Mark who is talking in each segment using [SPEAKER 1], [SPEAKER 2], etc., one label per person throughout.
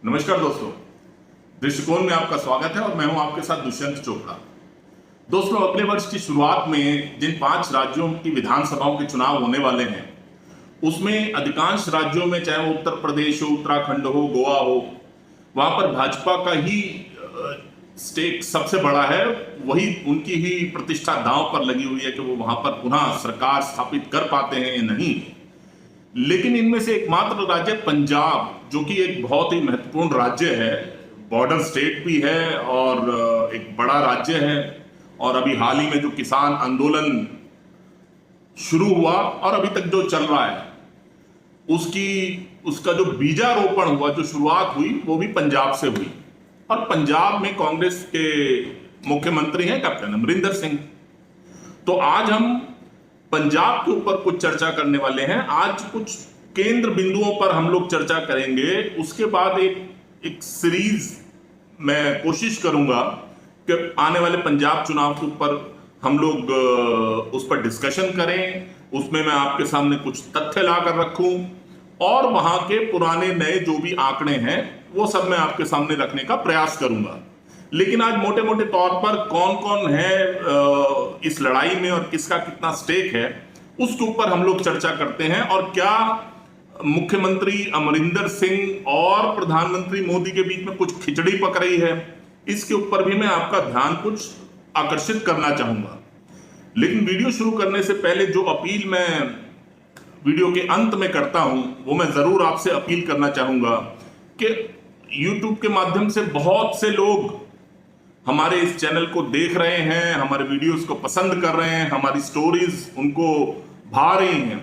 [SPEAKER 1] नमस्कार दोस्तों, दृष्टिकोण में आपका स्वागत है और मैं हूं आपके साथ दुष्यंत चोपड़ा। दोस्तों, अगले वर्ष की शुरुआत में जिन 5 राज्यों की विधानसभाओं के चुनाव होने वाले हैं, उसमें अधिकांश राज्यों में, चाहे वो उत्तर प्रदेश हो, उत्तराखंड हो, गोवा हो, वहां पर भाजपा का ही स्टेक सबसे बड़ा है। वही उनकी ही प्रतिष्ठा दांव पर लगी हुई है कि वो वहां पर पुनः सरकार स्थापित कर पाते हैं या नहीं। लेकिन इनमें से एकमात्र राज्य पंजाब, जो कि एक बहुत ही महत्वपूर्ण राज्य है, बॉर्डर स्टेट भी है और एक बड़ा राज्य है। और अभी हाल ही में जो किसान आंदोलन शुरू हुआ और अभी तक जो चल रहा है, उसका जो बीजारोपण हुआ, जो शुरुआत हुई, वो भी पंजाब से हुई। और पंजाब में कांग्रेस के मुख्यमंत्री हैं कैप्टन अमरिंदर सिंह। तो आज हम पंजाब के ऊपर कुछ चर्चा करने वाले हैं। आज कुछ केंद्र बिंदुओं पर हम लोग चर्चा करेंगे। उसके बाद एक सीरीज मैं कोशिश करूंगा कि आने वाले पंजाब चुनाव के ऊपर हम लोग उस पर डिस्कशन करें। उसमें मैं आपके सामने कुछ तथ्य लाकर रखूं और वहां के पुराने नए जो भी आंकड़े हैं वो सब मैं आपके सामने रखने का प्रयास करूंगा। लेकिन आज मोटे मोटे तौर पर कौन कौन है इस लड़ाई में और किसका कितना स्टेक है, उसके ऊपर हम लोग चर्चा करते हैं। और क्या मुख्यमंत्री अमरिंदर सिंह और प्रधानमंत्री मोदी के बीच में कुछ खिचड़ी पक रही है, इसके ऊपर भी मैं आपका ध्यान कुछ आकर्षित करना चाहूंगा। लेकिन वीडियो शुरू करने से पहले जो अपील मैं वीडियो के अंत में करता हूं, वो मैं जरूर आपसे अपील करना चाहूंगा कि YouTube के माध्यम से बहुत से लोग हमारे इस चैनल को देख रहे हैं, हमारे वीडियोस को पसंद कर रहे हैं, हमारी स्टोरीज उनको भा रही हैं।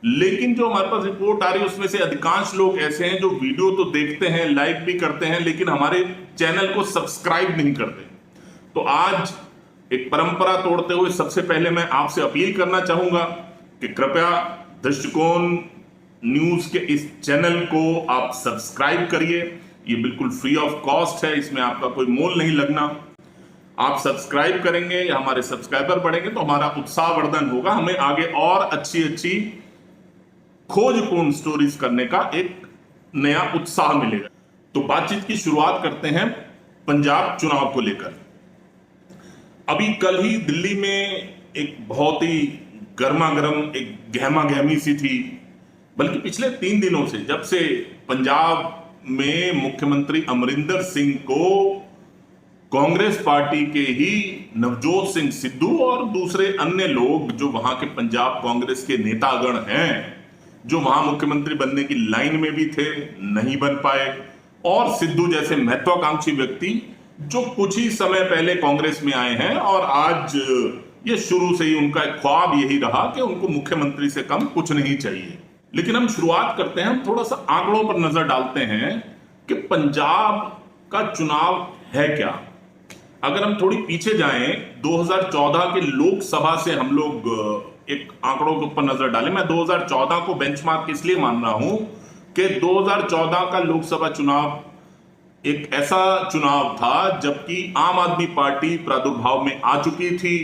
[SPEAKER 1] लेकिन जो हमारे पास रिपोर्ट आ रही है, उसमें से अधिकांश लोग ऐसे हैं जो वीडियो तो देखते हैं, लाइक भी करते हैं, लेकिन हमारे चैनल को सब्सक्राइब नहीं करते। तो आज एक परंपरा तोड़ते हुए सबसे पहले मैं आपसे अपील करना चाहूंगा कि कृपया दृष्टिकोण न्यूज के इस चैनल को आप सब्सक्राइब करिए। ये बिल्कुल फ्री ऑफ कॉस्ट है, इसमें आपका कोई मोल नहीं लगना। आप सब्सक्राइब करेंगे या हमारे सब्सक्राइबर बढ़ेंगे तो हमारा उत्साहवर्धन होगा, हमें आगे और अच्छी अच्छी खोजपूर्ण स्टोरीज करने का एक नया उत्साह मिलेगा। तो बातचीत की शुरुआत करते हैं पंजाब चुनाव को लेकर। अभी कल ही दिल्ली में एक बहुत ही गर्मा गर्म एक गहमा गहमी सी थी, बल्कि पिछले 3 दिनों से, जब से पंजाब में मुख्यमंत्री अमरिंदर सिंह को कांग्रेस पार्टी के ही नवजोत सिंह सिद्धू और दूसरे अन्य लोग जो वहां के पंजाब कांग्रेस के नेतागण हैं, जो वहां मुख्यमंत्री बनने की लाइन में भी थे, नहीं बन पाए। और सिद्धू जैसे महत्वाकांक्षी व्यक्ति जो कुछ ही समय पहले कांग्रेस में आए हैं और आज ये शुरू से ही उनका एक ख्वाब यही रहा कि उनको मुख्यमंत्री से कम कुछ नहीं चाहिए। लेकिन हम शुरुआत करते हैं, हम थोड़ा सा आंकड़ों पर नजर डालते हैं कि पंजाब का चुनाव है क्या। अगर हम थोड़ी पीछे जाएं, 2014 के लोकसभा से हम लोग एक आंकड़ों के ऊपर नजर डालें। मैं 2014 को बेंचमार्क इसलिए मान रहा हूं कि 2014 का लोकसभा चुनाव एक ऐसा चुनाव था जबकि आम आदमी पार्टी प्रादुर्भाव में आ चुकी थी,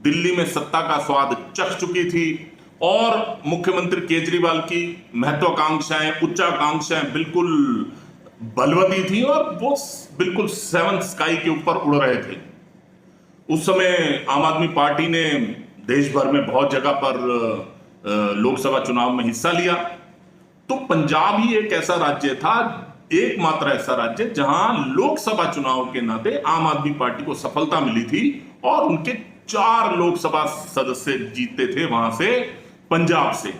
[SPEAKER 1] दिल्ली में सत्ता का स्वाद चख चुकी थी और मुख्यमंत्री केजरीवाल की महत्वाकांक्षाएं, उच्चाकांक्षाएं बिल्कुल बलवती थी और वो बिल्कुल 7th स्काई के ऊपर उड़ रहे थे। उस समय आम आदमी पार्टी ने देश भर में बहुत जगह पर लोकसभा चुनाव में हिस्सा लिया। तो पंजाब ही एक ऐसा राज्य था, एकमात्र ऐसा राज्य जहां लोकसभा चुनाव के नाते आम आदमी पार्टी को सफलता मिली थी और उनके 4 लोकसभा सदस्य जीते थे वहां से, पंजाब से।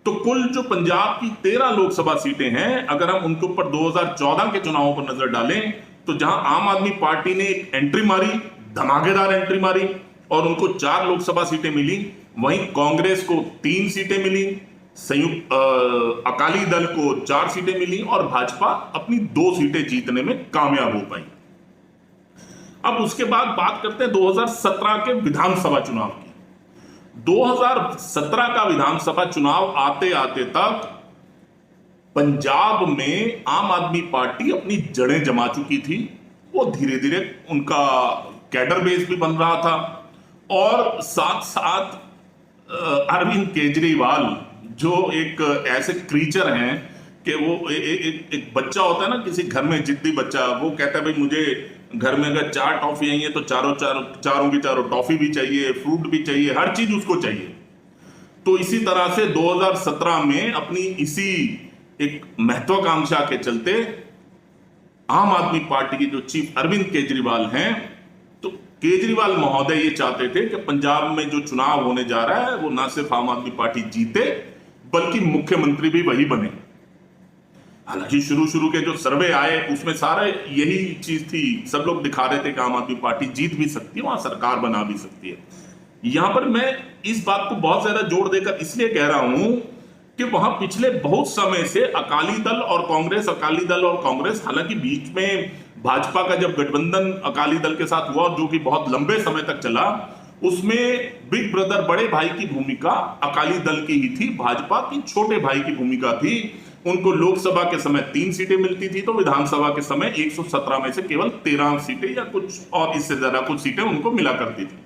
[SPEAKER 1] तो कुल जो पंजाब की 13 लोकसभा सीटें हैं, अगर हम उनके ऊपर 2014 के चुनावों पर नजर डालें तो जहां आम आदमी पार्टी ने एक एंट्री मारी, धमाकेदार एंट्री मारी और उनको 4 लोकसभा सीटें मिली, वहीं कांग्रेस को 3 सीटें मिली, संयुक्त अकाली दल को 4 सीटें मिली और भाजपा अपनी 2 सीटें जीतने में कामयाब हो पाई। अब उसके बाद बात करते हैं 2017 के विधानसभा चुनाव की। 2017 का विधानसभा चुनाव आते आते तक पंजाब में आम आदमी पार्टी अपनी जड़ें जमा चुकी थी। वो धीरे धीरे उनका कैडर बेस भी बन रहा था और साथ साथ अरविंद केजरीवाल जो एक ऐसे क्रीचर हैं कि वो एक बच्चा होता है ना किसी घर में, जिद्दी बच्चा, वो कहता है भाई मुझे घर में अगर 4 टॉफी आई है तो चारों की चारों टॉफी भी चाहिए, फ्रूट भी चाहिए, हर चीज उसको चाहिए। तो इसी तरह से 2017 में अपनी इसी एक महत्वाकांक्षा के चलते आम आदमी पार्टी के जो चीफ अरविंद केजरीवाल हैं, तो केजरीवाल महोदय ये चाहते थे कि पंजाब में जो चुनाव होने जा रहा है वो ना सिर्फ आम आदमी पार्टी जीते बल्कि मुख्यमंत्री भी वही बने। हालांकि शुरू के जो सर्वे आए उसमें सारा यही चीज थी, सब लोग दिखा रहे थे कि आम आदमी पार्टी जीत भी सकती है, वहां सरकार बना भी सकती है। यहां पर मैं इस बात को बहुत ज्यादा जोर देकर इसलिए कह रहा हूं कि वहां पिछले बहुत समय से अकाली दल और कांग्रेस, हालांकि बीच में भाजपा का जब गठबंधन अकाली दल के साथ हुआ जो कि बहुत लंबे समय तक चला, उसमें बिग ब्रदर बड़े भाई की भूमिका अकाली दल की ही थी, भाजपा की छोटे भाई की भूमिका थी। उनको लोकसभा के समय 3 सीटें मिलती थी तो विधानसभा के समय 117 में से केवल 13 सीटें या कुछ और इससे ज्यादा कुछ सीटें उनको मिला करती थी,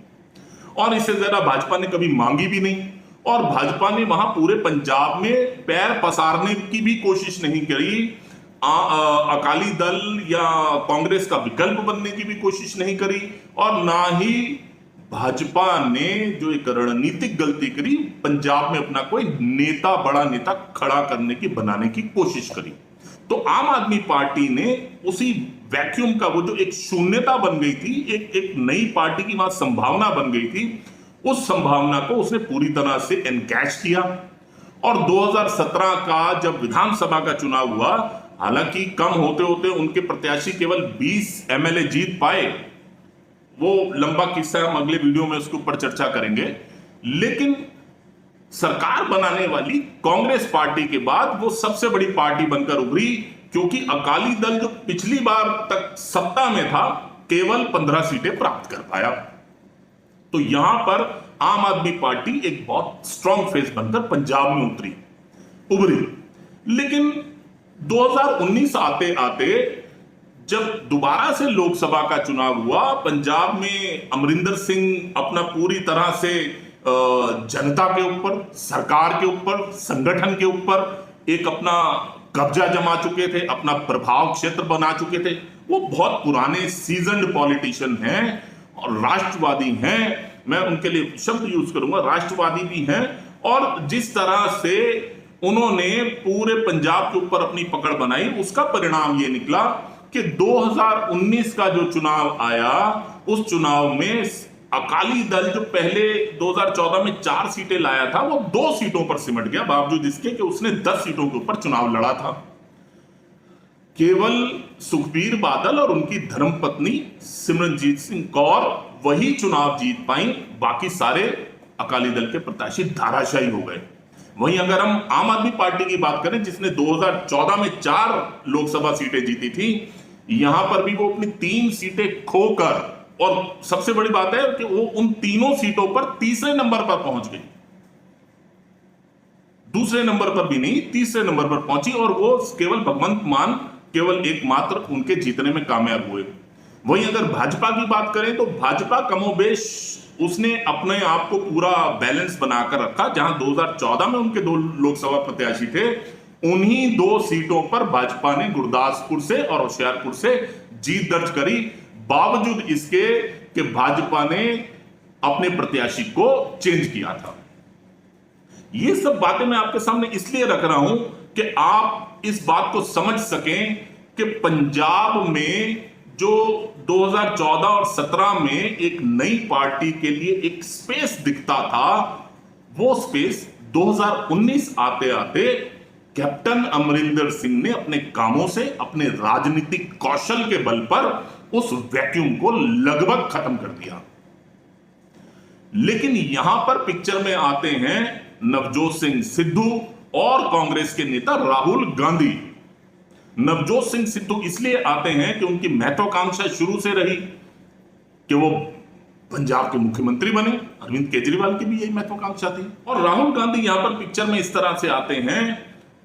[SPEAKER 1] और इससे ज्यादा भाजपा ने कभी मांगी भी नहीं। और भाजपा ने वहां पूरे पंजाब में पैर पसारने की भी कोशिश नहीं करी, अकाली दल या कांग्रेस का विकल्प बनने की भी कोशिश नहीं करी, और ना ही भाजपा ने जो एक रणनीतिक गलती करी, पंजाब में अपना कोई नेता, बड़ा नेता खड़ा करने की, बनाने की कोशिश करी। तो आम आदमी पार्टी ने उसी वैक्यूम का, वो जो एक शून्यता बन गई थी, एक नई पार्टी की वहां संभावना बन गई थी, उस संभावना को उसने पूरी तरह से एनकैच किया। और 2017 का जब विधानसभा का चुनाव हुआ, हालांकि कम होते होते उनके प्रत्याशी केवल 20 एमएलए जीत पाए, वो लंबा किस्सा, हम अगले वीडियो में उसके ऊपर चर्चा करेंगे। लेकिन सरकार बनाने वाली कांग्रेस पार्टी के बाद वो सबसे बड़ी पार्टी बनकर उभरी, क्योंकि अकाली दल जो पिछली बार तक सत्ता में था केवल 15 सीटें प्राप्त कर पाया। तो यहां पर आम आदमी पार्टी एक बहुत स्ट्रांग फेस बनकर पंजाब में उभरी। लेकिन 2019 आते आते जब दोबारा से लोकसभा का चुनाव हुआ, पंजाब में अमरिंदर सिंह अपना पूरी तरह से जनता के ऊपर, सरकार के ऊपर, संगठन के ऊपर एक अपना कब्जा जमा चुके थे, अपना प्रभाव क्षेत्र बना चुके थे। वो बहुत पुराने सीजन्ड पॉलिटिशियन हैं और राष्ट्रवादी हैं, मैं उनके लिए शब्द यूज करूंगा, राष्ट्रवादी भी हैं। और जिस तरह से उन्होंने पूरे पंजाब के ऊपर अपनी पकड़ बनाई, उसका परिणाम ये निकला कि 2019 का जो चुनाव आया, उस चुनाव में अकाली दल जो पहले 2014 में 4 सीटें लाया था, वो 2 सीटों पर सिमट गया, बावजूद इसके कि उसने 10 सीटों के ऊपर चुनाव लड़ा था। केवल सुखबीर बादल और उनकी धर्मपत्नी सिमरनजीत सिंह कौर वही चुनाव जीत पाई, बाकी सारे अकाली दल के प्रत्याशी धाराशायी हो गए। वहीं अगर हम आम आदमी पार्टी की बात करें, जिसने 2014 में 4 लोकसभा सीटें जीती थी, यहां पर भी वो अपनी 3 सीटें खोकर, और सबसे बड़ी बात है कि वो उन तीनों सीटों पर तीसरे नंबर पर पहुंच गई, दूसरे नंबर पर भी नहीं, तीसरे नंबर पर पहुंची, और वो केवल भगवंत मान केवल एकमात्र उनके जीतने में कामयाब हुए। वहीं अगर भाजपा की बात करें तो भाजपा कमोबेश उसने अपने आप को पूरा बैलेंस बनाकर रखा। जहां 2014 में उनके 2 लोकसभा प्रत्याशी थे, उन्हीं 2 सीटों पर भाजपा ने गुरदासपुर से और होशियारपुर से जीत दर्ज करी, बावजूद इसके कि भाजपा ने अपने प्रत्याशी को चेंज किया था। ये सब बातें मैं आपके सामने इसलिए रख रहा हूं कि आप इस बात को समझ सकें कि पंजाब में जो 2014 और 17 में एक नई पार्टी के लिए एक स्पेस दिखता था, वो स्पेस 2019 आते आते कैप्टन अमरिंदर सिंह ने अपने कामों से, अपने राजनीतिक कौशल के बल पर उस वैक्यूम को लगभग खत्म कर दिया। लेकिन यहां पर पिक्चर में आते हैं नवजोत सिंह सिद्धू और कांग्रेस के नेता राहुल गांधी। नवजोत सिंह सिद्धू इसलिए आते हैं कि उनकी महत्वाकांक्षा शुरू से रही कि वो पंजाब के मुख्यमंत्री बने, अरविंद केजरीवाल की भी यही महत्वाकांक्षा थी। और राहुल गांधी यहां पर पिक्चर में इस तरह से आते हैं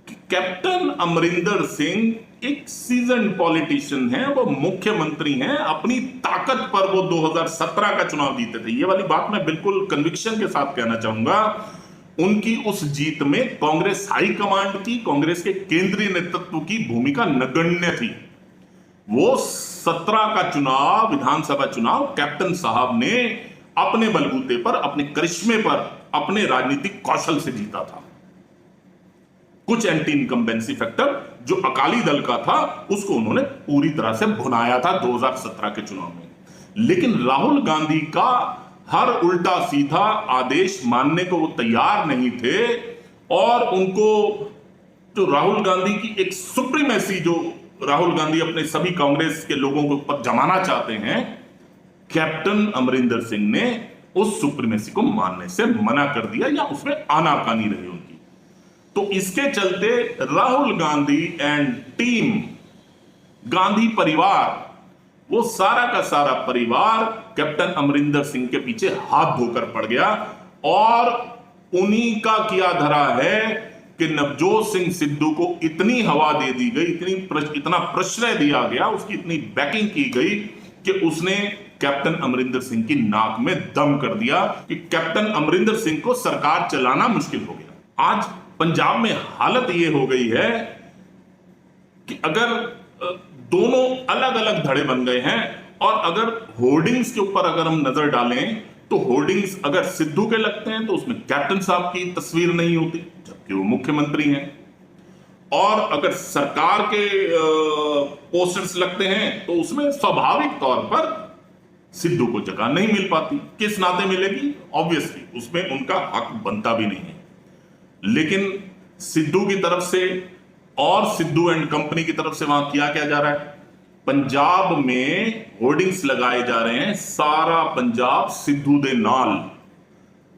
[SPEAKER 1] कि कैप्टन अमरिंदर सिंह एक सीजन पॉलिटिशियन है, वो मुख्यमंत्री हैं, अपनी ताकत पर वो 2017 का चुनाव जीते थे। ये वाली बात मैं बिल्कुल कन्विक्शन के साथ कहना चाहूंगा। उनकी उस जीत में कांग्रेस हाईकमांड की, कांग्रेस के केंद्रीय नेतृत्व की भूमिका नगण्य थी। वो 17 का चुनाव, विधानसभा चुनाव, कैप्टन साहब ने अपने बलबूते पर, अपने करिश्मे पर, अपने राजनीतिक कौशल से जीता था। कुछ एंटी इनकम्बेंसी फैक्टर जो अकाली दल का था उसको उन्होंने पूरी तरह से भुनाया था 2017 के चुनाव में। लेकिन राहुल गांधी का हर उल्टा सीधा आदेश मानने को वो तैयार नहीं थे, और उनको जो राहुल गांधी की एक सुप्रीमेसी, जो राहुल गांधी अपने सभी कांग्रेस के लोगों के ऊपर जमाना चाहते हैं, कैप्टन अमरिंदर सिंह ने उस सुप्रीमेसी को मानने से मना कर दिया, या उसमें आनाकानी रही उनकी। तो इसके चलते राहुल गांधी एंड टीम, गांधी परिवार, वो सारा का सारा परिवार कैप्टन अमरिंदर सिंह के पीछे हाथ धोकर पड़ गया, और उन्हीं का किया धरा है कि नवजोत सिंह सिद्धू को इतनी हवा दे दी गई, इतना प्रश्रय दिया गया, उसकी इतनी बैकिंग की गई कि उसने कैप्टन अमरिंदर सिंह की नाक में दम कर दिया, कि कैप्टन अमरिंदर सिंह को सरकार चलाना मुश्किल हो गया। आज पंजाब में हालत यह हो गई है कि अगर दोनों अलग अलग धड़े बन गए हैं, और अगर होर्डिंग्स के ऊपर अगर हम नजर डालें तो होर्डिंग्स अगर सिद्धू के लगते हैं तो उसमें कैप्टन साहब की तस्वीर नहीं होती, जबकि वो मुख्यमंत्री हैं। और अगर सरकार के पोस्टर्स लगते हैं तो उसमें स्वाभाविक तौर पर सिद्धू को जगह नहीं मिल पाती। किस नाते मिलेगी? ऑब्वियसली उसमें उनका हक बनता भी नहीं है। लेकिन सिद्धू की तरफ से और सिद्धू एंड कंपनी की तरफ से वहां किया क्या जा रहा है? पंजाब में होर्डिंग्स लगाए जा रहे हैं, सारा पंजाब सिद्धू दे नाल,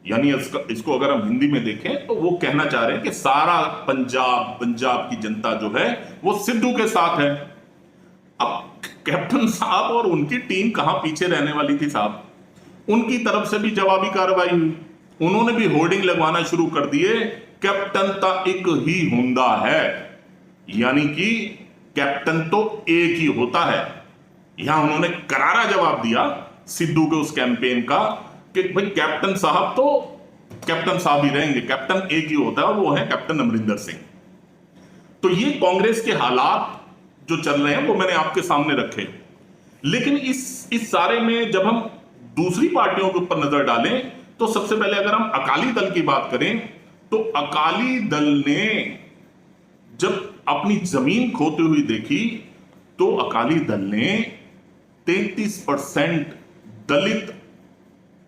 [SPEAKER 1] यानी इसको अगर हम हिंदी में देखें तो वो कहना चाह रहे हैं कि सारा पंजाब की जनता जो है वो सिद्धू के साथ है। अब कैप्टन साहब और उनकी टीम कहां पीछे रहने वाली थी साहब? उनकी तरफ से भी जवाबी कार्रवाई हुई, उन्होंने भी होर्डिंग लगवाना शुरू कर दिए, कैप्टन ता एक ही हुंदा है, यानी कि कैप्टन तो एक ही होता है। यहां उन्होंने करारा जवाब दिया सिद्धू के उस कैंपेन का कि भाई कैप्टन साहब तो कैप्टन साहब ही रहेंगे, कैप्टन एक ही होता है, और वो है कैप्टन अमरिंदर सिंह। तो ये कांग्रेस के हालात जो चल रहे हैं वो मैंने आपके सामने रखे। लेकिन इस सारे में जब हम दूसरी पार्टियों के ऊपर नजर डालें तो सबसे पहले अगर हम अकाली दल की बात करें तो अकाली दल ने जब अपनी जमीन खोते हुई देखी तो अकाली दल ने 33% दलित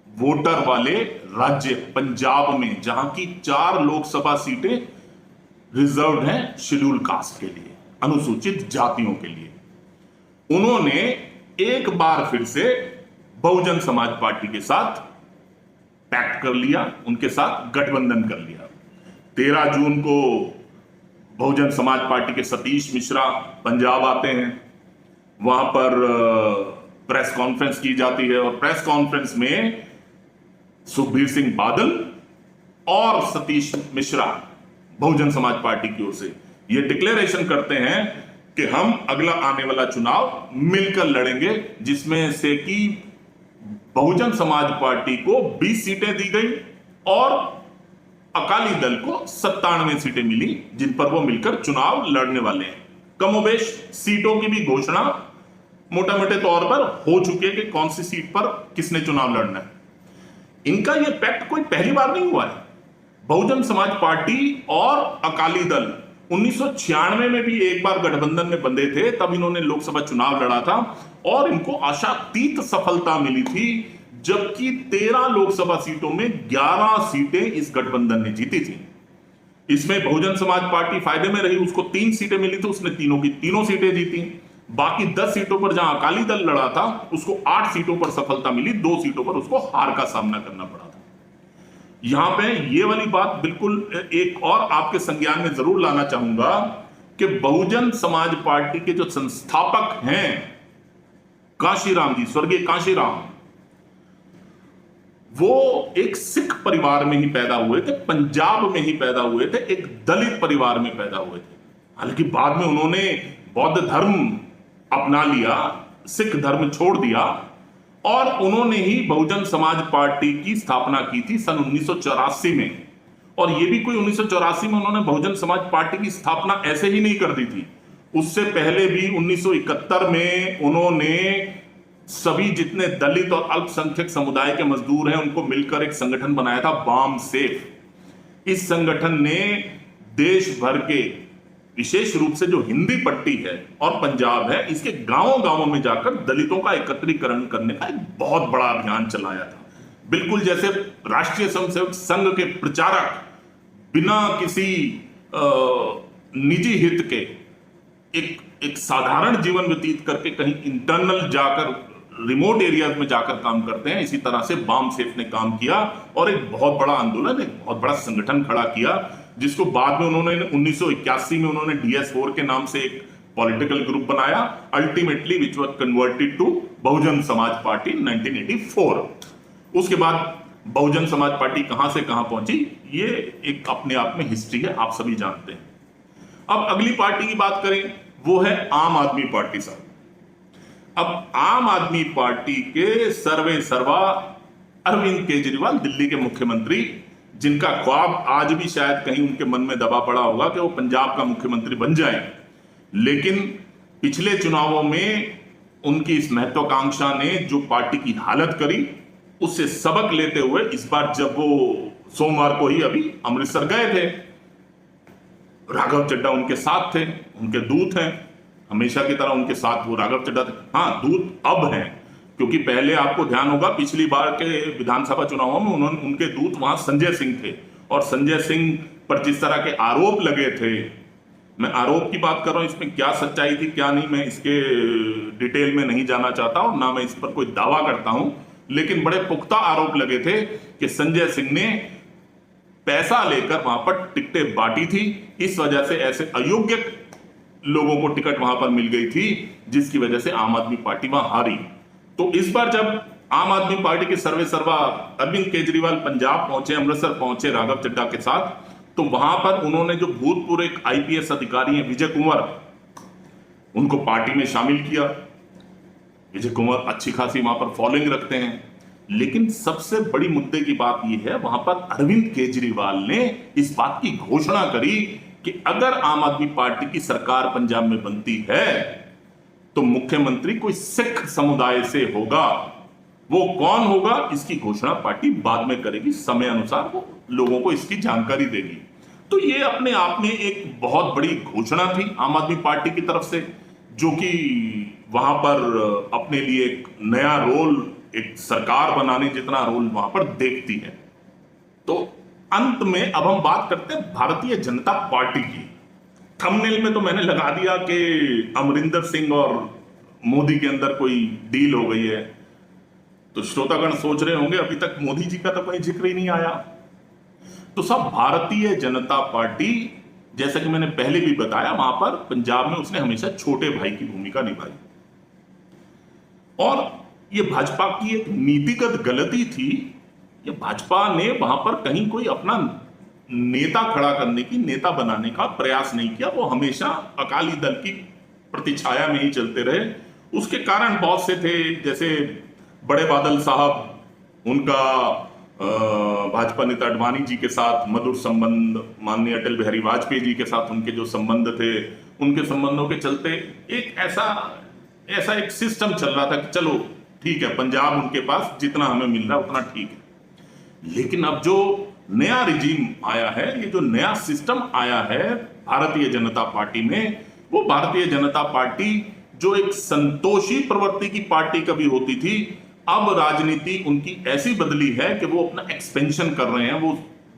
[SPEAKER 1] वोटर वाले राज्य पंजाब में, जहां की 4 लोकसभा सीटें रिजर्व्ड हैं शेड्यूल कास्ट के लिए, अनुसूचित जातियों के लिए, उन्होंने एक बार फिर से बहुजन समाज पार्टी के साथ पैक्ट कर लिया, उनके साथ गठबंधन कर लिया। 13 जून को बहुजन समाज पार्टी के सतीश मिश्रा पंजाब आते हैं, वहां पर प्रेस कॉन्फ्रेंस की जाती है, और प्रेस कॉन्फ्रेंस में सुखबीर सिंह बादल और सतीश मिश्रा बहुजन समाज पार्टी की ओर से ये डिक्लेरेशन करते हैं कि हम अगला आने वाला चुनाव मिलकर लड़ेंगे, जिसमें से कि बहुजन समाज पार्टी को 20 सीटें दी गई और अकाली दल को 97 सीटें मिली, जिन पर वो मिलकर चुनाव लड़ने वाले हैं। कमोबेश सीटों की भी घोषणा मोटा मोटे तौर पर हो चुकी है कि कौन सी सीट पर किसने चुनाव लड़ना है। इनका यह पैक्ट कोई पहली बार नहीं हुआ है। बहुजन समाज पार्टी और अकाली दल 1996 में भी एक बार गठबंधन में बंधे थे, तब इन्होंने लोकसभा चुनाव लड़ा था और इनको आशातीत सफलता मिली थी, जबकि 13 लोकसभा सीटों में 11 सीटें इस गठबंधन ने जीती थी। इसमें बहुजन समाज पार्टी फायदे में रही, उसको 3 सीटें मिली थी, उसने तीनों की तीनों सीटें जीती। बाकी 10 सीटों पर जहां अकाली दल लड़ा था उसको 8 सीटों पर सफलता मिली, 2 सीटों पर उसको हार का सामना करना पड़ा था। यहां पे ये वाली बात बिल्कुल एक और आपके संज्ञान में जरूर लाना चाहूंगा कि बहुजन समाज पार्टी के जो संस्थापक हैं कांशीराम जी, स्वर्गीय कांशीराम, वो एक सिख परिवार में ही पैदा हुए थे, पंजाब में ही पैदा हुए थे, एक दलित परिवार में पैदा हुए थे। हालांकि बाद में उन्होंने बौद्ध धर्म अपना लिया, सिख धर्म छोड़ दिया, और उन्होंने ही बहुजन समाज पार्टी की स्थापना की थी सन 1984 में। और ये भी कोई 1984 में उन्होंने बहुजन समाज पार्टी की स्थापना ऐसे ही नहीं कर दी थी। उससे पहले भी 1971 में उन्होंने सभी जितने दलित और अल्पसंख्यक समुदाय के मजदूर हैं उनको मिलकर एक संगठन बनाया था, बाम सेफ। इस संगठन ने देश भर के, विशेष रूप से जो हिंदी पट्टी है और पंजाब है, इसके गांवों गांवों में जाकर दलितों का एकत्रीकरण करने का एक बहुत बड़ा अभियान चलाया था। बिल्कुल जैसे राष्ट्रीय स्वयंसेवक संघ के प्रचारक बिना किसी निजी हित के एक साधारण जीवन व्यतीत करके कहीं इंटरनल जाकर, रिमोट एरियाज में जाकर काम करते हैं, इसी तरह से बाम सेफ ने काम किया और एक बहुत बड़ा आंदोलन, एक बहुत बड़ा संगठन खड़ा किया, जिसको बाद में उन्होंने 1981 में उन्होंने DS4 के नाम से एक पॉलिटिकल ग्रुप बनाया, ultimately which was converted to Bahujan Samaj Party 1984। उसके बाद बहुजन समाज पार्टी कहां से कहां पहुंची, ये एक अपने आप में हिस्ट्री है, आप सभी जानते हैं। अब अगली पार्टी की बात करें, वो है आम आदमी पार्टी साहब। अब आम आदमी पार्टी के सर्वे सर्वा अरविंद केजरीवाल, दिल्ली के मुख्यमंत्री, जिनका ख्वाब आज भी शायद कहीं उनके मन में दबा पड़ा होगा कि वो पंजाब का मुख्यमंत्री बन जाए, लेकिन पिछले चुनावों में उनकी इस महत्वाकांक्षा ने जो पार्टी की हालत करी, उससे सबक लेते हुए इस बार जब वो सोमवार को ही अभी अमृतसर गए थे, राघव चड्ढा उनके साथ थे, उनके दूत हैं, हमेशा की तरह उनके साथ वो राघव चड्ढा थे। हाँ, दूत अब हैं, क्योंकि पहले आपको ध्यान होगा पिछली बार के विधानसभा चुनावों में उनके दूत वहां संजय सिंह थे, और संजय सिंह पर जिस तरह के आरोप लगे थे, मैं आरोप की बात कर रहा हूं, इसमें क्या सच्चाई थी क्या नहीं मैं इसके डिटेल में नहीं जाना चाहता और ना मैं इस पर कोई दावा करता हूं, लेकिन बड़े पुख्ता आरोप लगे थे कि संजय सिंह ने पैसा लेकर वहां पर टिकटें बांटी थी, इस वजह से ऐसे अयोग्य लोगों को टिकट वहां पर मिल गई थी, जिसकी वजह से आम आदमी पार्टी वहां हारी। तो इस बार जब आम आदमी पार्टी के सर्वे सर्वा अरविंद केजरीवाल पंजाब पहुंचे, अमृतसर पहुंचे राघव चड्ढा के साथ, तो वहां पर उन्होंने जो भूतपूर्व एक IPS अधिकारी हैं विजय कुंवर, उनको पार्टी में शामिल किया। विजय कुंवर अच्छी खासी वहां पर फॉलोइंग रखते हैं, लेकिन सबसे बड़ी मुद्दे की बात यह है, वहां पर अरविंद केजरीवाल ने इस बात की घोषणा करी कि अगर आम आदमी पार्टी की सरकार पंजाब में बनती है तो मुख्यमंत्री कोई सिख समुदाय से होगा। वो कौन होगा इसकी घोषणा पार्टी बाद में करेगी, समय अनुसार वो लोगों को इसकी जानकारी देगी। तो ये अपने आप में एक बहुत बड़ी घोषणा थी आम आदमी पार्टी की तरफ से, जो कि वहां पर अपने लिए एक नया रोल, एक सरकार बनाने जितना रोल वहां पर देखती है। तो अंत में अब हम बात करते हैं भारतीय जनता पार्टी की। थंबनेल में तो मैंने लगा दिया कि अमरिंदर सिंह और मोदी के अंदर कोई डील हो गई है, तो श्रोतागण सोच रहे होंगे अभी तक मोदी जी का तो कोई जिक्र ही नहीं आया। तो सब भारतीय जनता पार्टी, जैसा कि मैंने पहले भी बताया, वहां पर पंजाब में उसने हमेशा छोटे भाई की भूमिका निभाई, और यह भाजपा की एक नीतिगत गलती थी। ये भाजपा ने वहां पर कहीं कोई अपना नेता खड़ा करने की, नेता बनाने का प्रयास नहीं किया। वो हमेशा अकाली दल की प्रतिछाया में ही चलते रहे। उसके कारण बहुत से थे, जैसे बड़े बादल साहब, उनका भाजपा नेता अडवाणी जी के साथ मधुर संबंध, माननीय अटल बिहारी वाजपेयी जी के साथ उनके जो संबंध थे, उनके संबंधों के चलते एक ऐसा एक सिस्टम चल रहा था कि चलो ठीक है, पंजाब उनके पास जितना हमें मिल रहा है उतना ठीक है। लेकिन अब जो नया रिजीम आया है, ये जो नया सिस्टम आया है भारतीय जनता पार्टी में, वो भारतीय जनता पार्टी जो एक संतोषी प्रवृत्ति की पार्टी कभी होती थी, अब राजनीति उनकी ऐसी बदली है कि वो अपना एक्सपेंशन कर रहे हैं। वो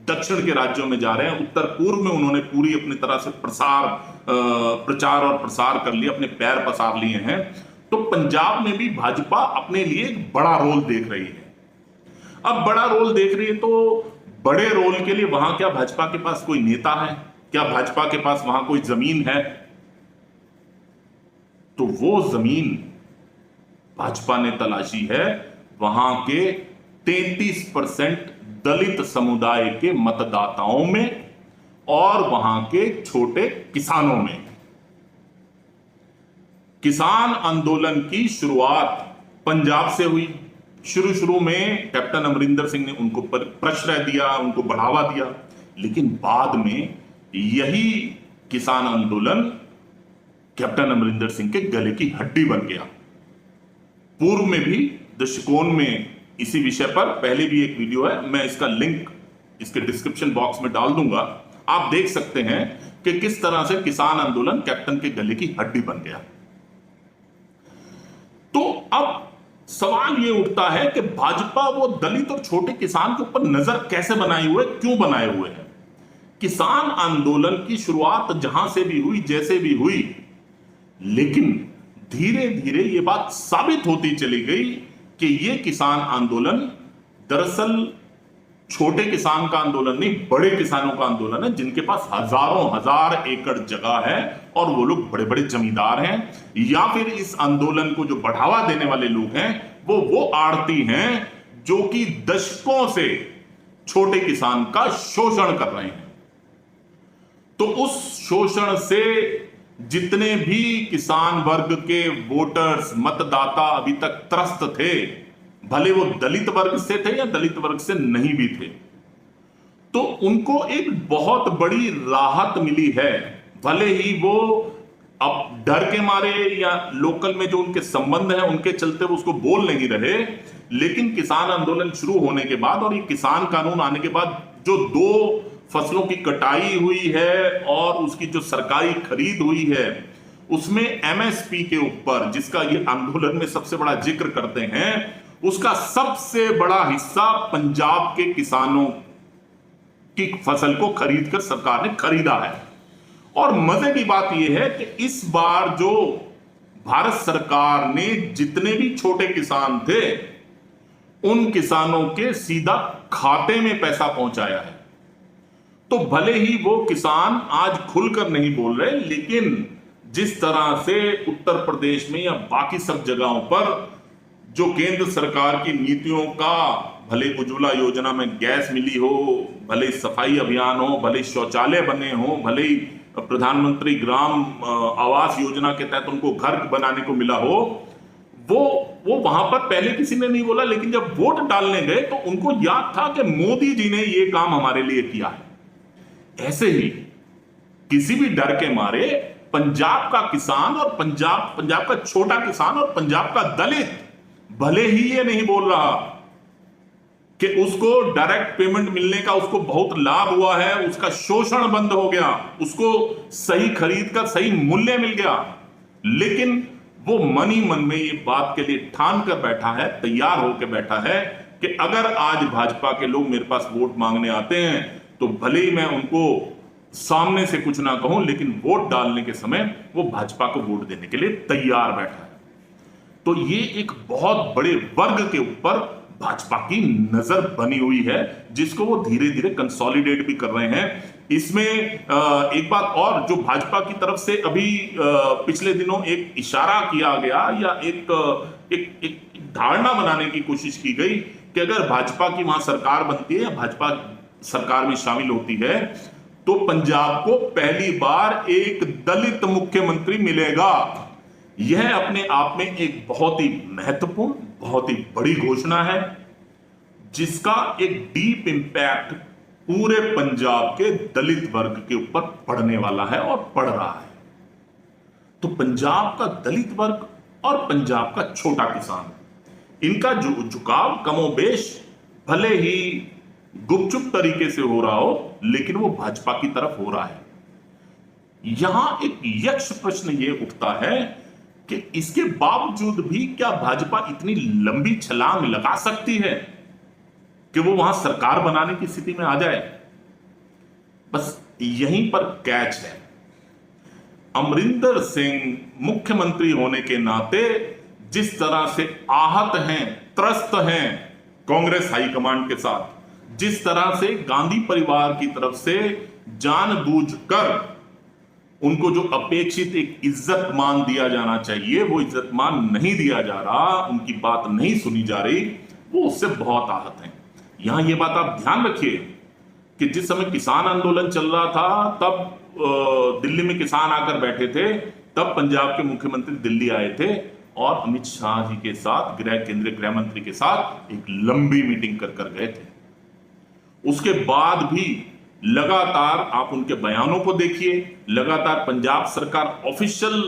[SPEAKER 1] दक्षिण के राज्यों में जा रहे हैं, उत्तर पूर्व में उन्होंने पूरी अपनी तरह से प्रचार और प्रसार कर लिया, अपने पैर पसार लिए हैं। तो पंजाब में भी भाजपा अपने लिए एक बड़ा रोल देख रही है। अब बड़ा रोल देख रही है, तो बड़े रोल के लिए वहां क्या भाजपा के पास कोई नेता है? क्या भाजपा के पास वहां कोई जमीन है? तो वो जमीन भाजपा ने तलाशी है वहां के 33% दलित समुदाय के मतदाताओं में और वहां के छोटे किसानों में। किसान आंदोलन की शुरुआत पंजाब से हुई। शुरू में कैप्टन अमरिंदर सिंह ने उनको प्रश्रय दिया, उनको बढ़ावा दिया, लेकिन बाद में यही किसान आंदोलन कैप्टन अमरिंदर सिंह के गले की हड्डी बन गया। पूर्व में भी दृष्टिकोण में इसी विषय पर पहले भी एक वीडियो है, मैं इसका लिंक इसके डिस्क्रिप्शन बॉक्स में डाल दूंगा। आप देख सकते हैं कि किस तरह से किसान आंदोलन कैप्टन के गले की हड्डी बन गया। तो अब सवाल यह उठता है कि भाजपा वो दलित और छोटे किसान के ऊपर नजर कैसे बनाए हुए, क्यों बनाए हुए है? किसान आंदोलन की शुरुआत जहां से भी हुई, जैसे भी हुई, लेकिन धीरे धीरे यह बात साबित होती चली गई कि यह किसान आंदोलन दरअसल छोटे किसान का आंदोलन नहीं, बड़े किसानों का आंदोलन है, जिनके पास हजारों हजार एकड़ जगह है और वो लोग बड़े बड़े जमींदार हैं, या फिर इस आंदोलन को जो बढ़ावा देने वाले लोग हैं वो आड़ती हैं जो कि दशकों से छोटे किसान का शोषण कर रहे हैं। तो उस शोषण से जितने भी किसान वर्ग के वोटर्स, मतदाता अभी तक त्रस्त थे, भले वो दलित वर्ग से थे या दलित वर्ग से नहीं भी थे, तो उनको एक बहुत बड़ी राहत मिली है। भले ही वो अब डर के मारे या लोकल में जो उनके संबंध हैं उनके चलते वो उसको बोल नहीं रहे, लेकिन किसान आंदोलन शुरू होने के बाद और ये किसान कानून आने के बाद जो 2 फसलों की कटाई हुई है और उसकी जो सरकारी खरीद हुई है, उसमें एमएसपी के ऊपर, जिसका ये आंदोलन में सबसे बड़ा जिक्र करते हैं, उसका सबसे बड़ा हिस्सा पंजाब के किसानों की फसल को खरीदकर सरकार ने खरीदा है। और मजे की बात यह है कि इस बार जो भारत सरकार ने जितने भी छोटे किसान थे उन किसानों के सीधा खाते में पैसा पहुंचाया है। तो भले ही वो किसान आज खुलकर नहीं बोल रहे, लेकिन जिस तरह से उत्तर प्रदेश में या बाकी सब जगहों पर जो केंद्र सरकार की नीतियों का, भले उज्ज्वला योजना में गैस मिली हो, भले सफाई अभियान हो, भले शौचालय बने हो, भले प्रधानमंत्री ग्राम आवास योजना के तहत उनको घर बनाने को मिला हो, वो वहां पर पहले किसी ने नहीं बोला, लेकिन जब वोट डालने गए तो उनको याद था कि मोदी जी ने ये काम हमारे लिए किया है। ऐसे ही किसी भी डर के मारे पंजाब का किसान और पंजाब का छोटा किसान और पंजाब का दलित भले ही ये नहीं बोल रहा कि उसको डायरेक्ट पेमेंट मिलने का उसको बहुत लाभ हुआ है, उसका शोषण बंद हो गया, उसको सही खरीद का सही मूल्य मिल गया, लेकिन वो मन ही मन में ये बात के लिए ठान कर बैठा है, तैयार होकर बैठा है कि अगर आज भाजपा के लोग मेरे पास वोट मांगने आते हैं तो भले ही मैं उनको सामने से कुछ ना कहूं, लेकिन वोट डालने के समय वो भाजपा को वोट देने के लिए तैयार बैठा है। तो ये एक बहुत बड़े वर्ग के ऊपर भाजपा की नजर बनी हुई है, जिसको वो धीरे धीरे कंसोलिडेट भी कर रहे हैं। इसमें एक बात और, जो भाजपा की तरफ से अभी पिछले दिनों एक इशारा किया गया या एक धारणा बनाने की कोशिश की गई कि अगर भाजपा की वहां सरकार बनती है या भाजपा सरकार में शामिल होती है तो पंजाब को पहली बार एक दलित मुख्यमंत्री मिलेगा। यह अपने आप में एक बहुत ही महत्वपूर्ण, बहुत ही बड़ी घोषणा है, जिसका एक डीप इंपैक्ट पूरे पंजाब के दलित वर्ग के ऊपर पड़ने वाला है और पड़ रहा है। तो पंजाब का दलित वर्ग और पंजाब का छोटा किसान, इनका जो झुकाव कमोबेश भले ही गुपचुप तरीके से हो रहा हो, लेकिन वो भाजपा की तरफ हो रहा है। यहां एक यक्ष प्रश्न ये उठता है कि इसके बावजूद भी क्या भाजपा इतनी लंबी छलांग लगा सकती है कि वो वहां सरकार बनाने की स्थिति में आ जाए? बस यहीं पर कैच है। अमरिंदर सिंह मुख्यमंत्री होने के नाते जिस तरह से आहत हैं, त्रस्त हैं कांग्रेस हाईकमांड के साथ, जिस तरह से गांधी परिवार की तरफ से जानबूझकर उनको जो अपेक्षित एक इज्जत मान दिया जाना चाहिए वो इज्जत मान नहीं दिया जा रहा, उनकी बात नहीं सुनी जा रही, वो उससे बहुत आहत हैं। यहां ये बात आप ध्यान रखिए कि जिस समय किसान आंदोलन चल रहा था तब दिल्ली में किसान आकर बैठे थे, तब पंजाब के मुख्यमंत्री दिल्ली आए थे और अमित शाह जी के साथ, केंद्रीय गृह मंत्री के साथ एक लंबी मीटिंग कर गए थे। उसके बाद भी लगातार आप उनके बयानों को देखिए, लगातार पंजाब सरकार ऑफिशियल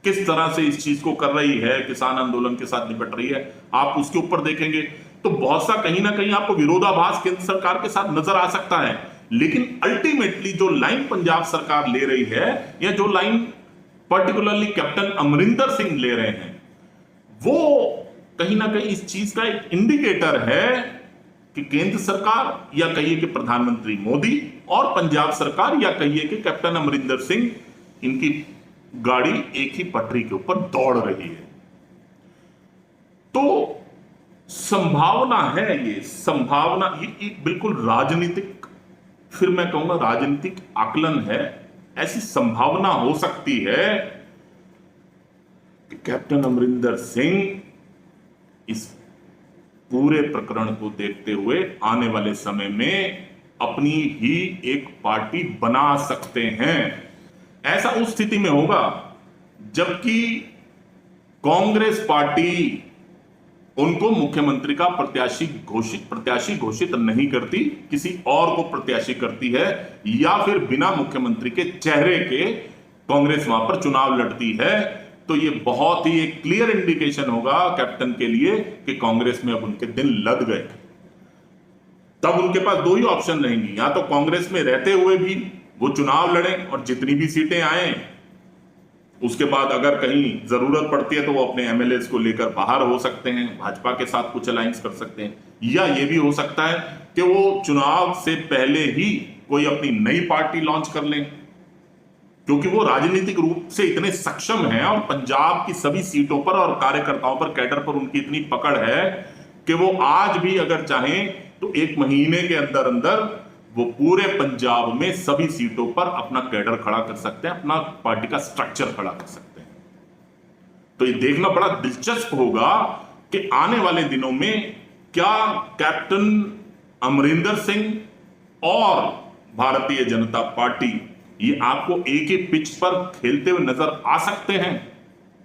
[SPEAKER 1] किस तरह से इस चीज को कर रही है, किसान आंदोलन के साथ निपट रही है, आप उसके ऊपर देखेंगे तो बहुत सा कहीं ना कहीं आपको विरोधाभास केंद्र सरकार के साथ नजर आ सकता है। लेकिन अल्टीमेटली जो लाइन पंजाब सरकार ले रही है, या जो line particularly captain Amarinder Singh ले रहे हैं, वो कहीं ना कहीं इस चीज का एक इंडिकेटर है कि केंद्र सरकार, या कहिए कि प्रधानमंत्री मोदी, और पंजाब सरकार, या कहिए कि कैप्टन अमरिंदर सिंह, इनकी गाड़ी एक ही पटरी के ऊपर दौड़ रही है। तो संभावना है, ये संभावना, ये एक बिल्कुल राजनीतिक, फिर मैं कहूंगा राजनीतिक आकलन है। ऐसी संभावना हो सकती है कि कैप्टन अमरिंदर सिंह इस पूरे प्रकरण को देखते हुए आने वाले समय में अपनी ही एक पार्टी बना सकते हैं। ऐसा उस स्थिति में होगा जबकि कांग्रेस पार्टी उनको मुख्यमंत्री का प्रत्याशी घोषित नहीं करती, किसी और को प्रत्याशी करती है, या फिर बिना मुख्यमंत्री के चेहरे के कांग्रेस वहां पर चुनाव लड़ती है। तो ये बहुत ही एक क्लियर इंडिकेशन होगा कैप्टन के लिए कि कांग्रेस में अब उनके दिन लग गए। तब उनके पास दो ही ऑप्शन रहेंगी, या तो कांग्रेस में रहते हुए भी वो चुनाव लड़ें और जितनी भी सीटें आए, उसके बाद अगर कहीं जरूरत पड़ती है तो वो अपने एमएलए को लेकर बाहर हो सकते हैं, भाजपा के साथ कुछ अलायंस कर सकते हैं, या ये भी हो सकता है कि वो चुनाव से पहले ही कोई अपनी नई पार्टी लॉन्च कर लें, क्योंकि वो राजनीतिक रूप से इतने सक्षम हैं और पंजाब की सभी सीटों पर और कार्यकर्ताओं पर, कैडर पर उनकी इतनी पकड़ है कि वो आज भी अगर चाहें तो 1 महीने के अंदर अंदर वो पूरे पंजाब में सभी सीटों पर अपना कैडर खड़ा कर सकते हैं, अपना पार्टी का स्ट्रक्चर खड़ा कर सकते हैं। तो ये देखना बड़ा दिलचस्प होगा कि आने वाले दिनों में क्या कैप्टन अमरिंदर सिंह और भारतीय जनता पार्टी ये आपको एक ही पिच पर खेलते हुए नजर आ सकते हैं।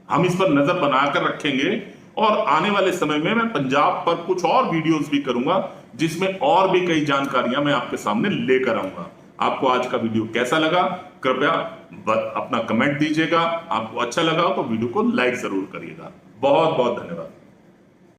[SPEAKER 1] हम इस पर नजर बनाकर रखेंगे और आने वाले समय में मैं पंजाब पर कुछ और वीडियोस भी करूंगा जिसमें और भी कई जानकारियां मैं आपके सामने लेकर आऊंगा। आपको आज का वीडियो कैसा लगा कृपया अपना कमेंट दीजिएगा। आपको अच्छा लगा हो तो वीडियो को लाइक जरूर करिएगा। बहुत बहुत धन्यवाद।